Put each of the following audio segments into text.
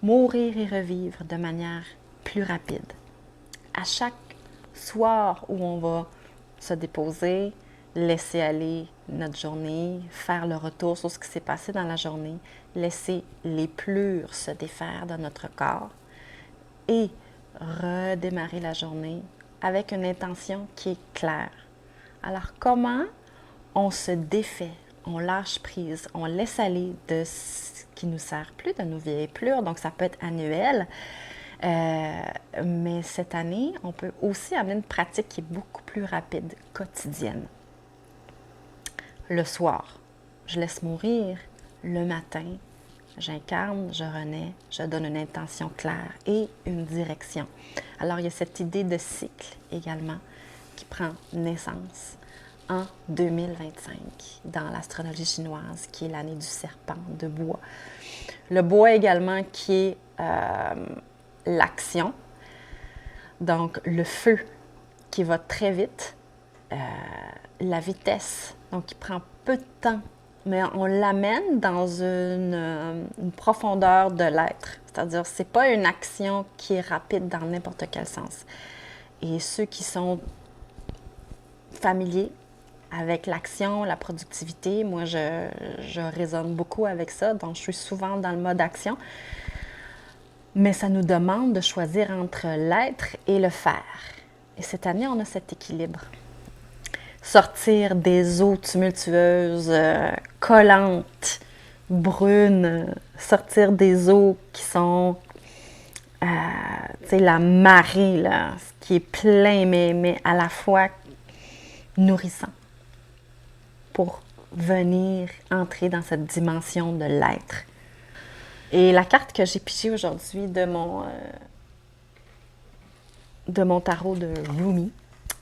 mourir et revivre de manière plus rapide. À chaque soir où on va se déposer, laisser aller notre journée, faire le retour sur ce qui s'est passé dans la journée, laisser les plures se défaire de notre corps et redémarrer la journée avec une intention qui est claire. Alors, comment on se défait, on lâche prise, on laisse aller de ce qui nous sert plus, de nos vieilles plures, donc ça peut être annuel, mais cette année, on peut aussi amener une pratique qui est beaucoup plus rapide, quotidienne. Le soir, je laisse mourir. Le matin, j'incarne, je renais, je donne une intention claire et une direction. Alors, il y a cette idée de cycle également qui prend naissance en 2025 dans l'astrologie chinoise, qui est l'année du serpent de bois. Le bois également qui est l'action, donc le feu qui va très vite, la vitesse, donc qui prend peu de temps, mais on l'amène dans une profondeur de l'être. C'est-à-dire, ce n'est pas une action qui est rapide dans n'importe quel sens. Et ceux qui sont familiers avec l'action, la productivité, moi, je résonne beaucoup avec ça, donc je suis souvent dans le mode action. Mais ça nous demande de choisir entre l'être et le faire. Et cette année, on a cet équilibre. Sortir des eaux tumultueuses, collantes, brunes, sortir des eaux qui sont, tu sais, la marée, là, qui est plein, mais à la fois nourrissant, pour venir entrer dans cette dimension de l'être. Et la carte que j'ai pigée aujourd'hui de mon tarot de Rumi,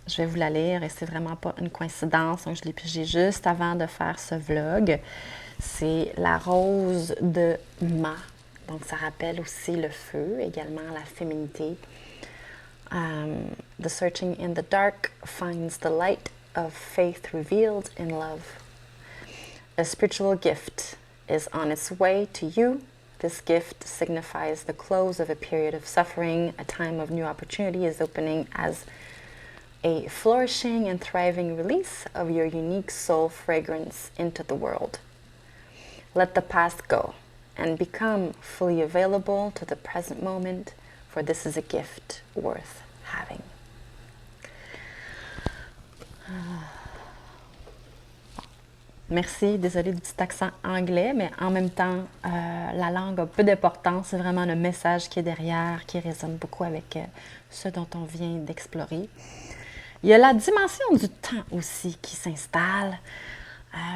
je vais vous la lire et c'est vraiment pas une coïncidence, donc je l'ai pigée juste avant de faire ce vlog. C'est la rose de Ma. Donc ça rappelle aussi le feu, également la féminité. The searching in the dark finds the light of faith revealed in love. A spiritual gift is on its way to you. This gift signifies the close of a period of suffering. A time of new opportunity is opening as a flourishing and thriving release of your unique soul fragrance into the world. Let the past go and become fully available to the present moment, for this is a gift worth having. Merci, désolée du petit accent anglais, mais en même temps, la langue a peu d'importance. C'est vraiment le message qui est derrière, qui résonne beaucoup avec ce dont on vient d'explorer. Il y a la dimension du temps aussi qui s'installe.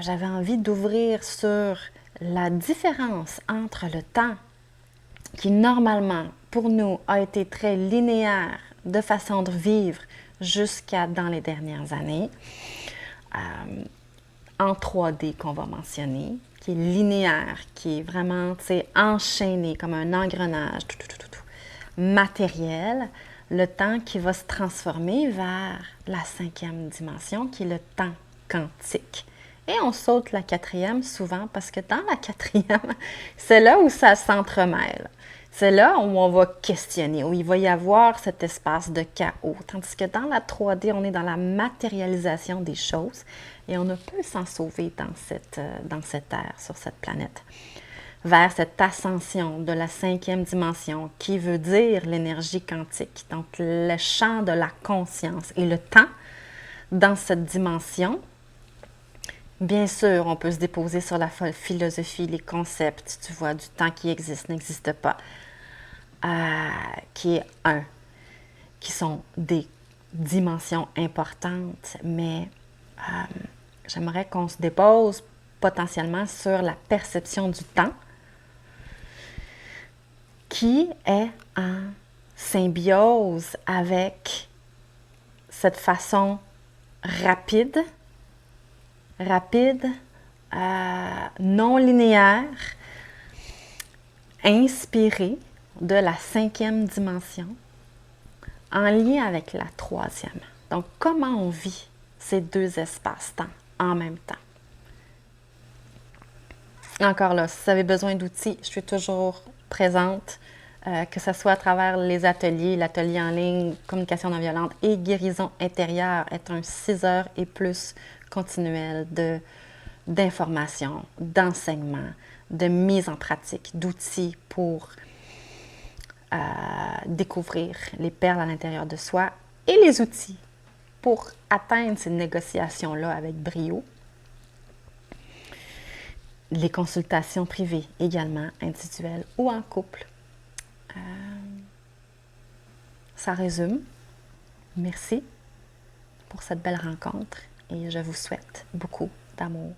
J'avais envie d'ouvrir sur la différence entre le temps qui, normalement, pour nous, a été très linéaire de façon de vivre jusqu'à dans les dernières années, en 3D qu'on va mentionner, qui est linéaire, qui est vraiment enchaîné comme un engrenage, matériel, le temps qui va se transformer vers la 5e dimension, qui est le temps quantique. Et on saute la 4e souvent parce que dans la 4e, c'est là où ça s'entremêle. C'est là où on va questionner, où il va y avoir cet espace de chaos. Tandis que dans la 3D, on est dans la matérialisation des choses et on ne peut s'en sauver dans cette ère, sur cette planète. Vers cette ascension de la 5e dimension qui veut dire l'énergie quantique, donc le champ de la conscience et le temps dans cette dimension. Bien sûr, on peut se déposer sur la philosophie, les concepts, tu vois, du temps qui existe, n'existe pas, qui est un, qui sont des dimensions importantes, mais j'aimerais qu'on se dépose potentiellement sur la perception du temps qui est en symbiose avec cette façon rapide, non linéaire, inspirée de la 5e dimension, en lien avec la 3e. Donc, comment on vit ces deux espaces-temps en même temps? Encore là, si vous avez besoin d'outils, je suis toujours présente. que ce soit à travers les ateliers, l'atelier en ligne, communication non violente et guérison intérieure est un 6 heures et plus continuel d'information, d'enseignement, de mise en pratique, d'outils pour découvrir les perles à l'intérieur de soi et les outils pour atteindre ces négociations-là avec brio. Les consultations privées également, individuelles ou en couple. Ça résume. Merci pour cette belle rencontre et je vous souhaite beaucoup d'amour.